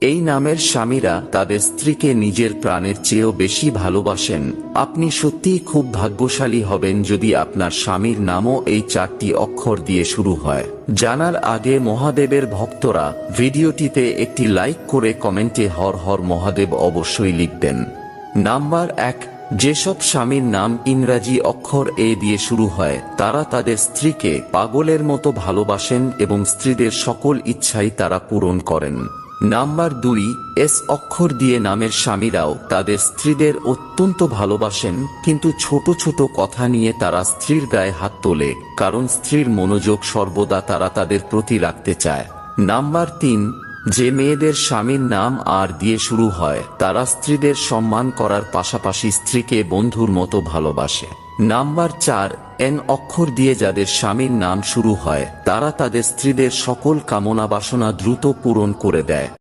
এই নামের স্বামীরা তাদের স্ত্রীকে নিজের প্রাণের চেয়েও বেশি ভালোবাসেন। আপনি সত্যিই খুব ভাগ্যশালী হবেন যদি আপনার স্বামীর নামও এই 4টি অক্ষর দিয়ে শুরু হয়। জানার আগে মহাদেবের ভক্তরা ভিডিওটিতে একটি লাইক করে কমেন্টে হর হর মহাদেব অবশ্যই লিখবেন। নাম্বার 1, যেসব স্বামীর নাম ইংরাজি অক্ষর এ দিয়ে শুরু হয় তারা তাদের স্ত্রীকে পাগলের মতো ভালোবাসেন এবং স্ত্রীদের সকল ইচ্ছাই তারা পূরণ করেন। নাম্বার 2, এস অক্ষর দিয়ে নামের স্বামীরাও তাদের স্ত্রীদের অত্যন্ত ভালোবাসেন, কিন্তু ছোট ছোট কথা নিয়ে তারা স্ত্রীর গায়ে হাত তোলে, কারণ স্ত্রীর মনোযোগ সর্বদা তারা তাদের প্রতি রাখতে চায়। নাম্বার 3, যে মেয়েদের স্বামীর নাম আর দিয়ে শুরু হয় তারা স্ত্রীদের সম্মান করার পাশাপাশি স্ত্রীকে বন্ধুর মতো ভালোবাসে। নাম্বার 4, এন অক্ষর দিয়ে যাদের স্বামীর নাম শুরু হয় তারা তাদের স্ত্রীদের সকল কামনা বাসনা দ্রুত পূরণ করে দেয়।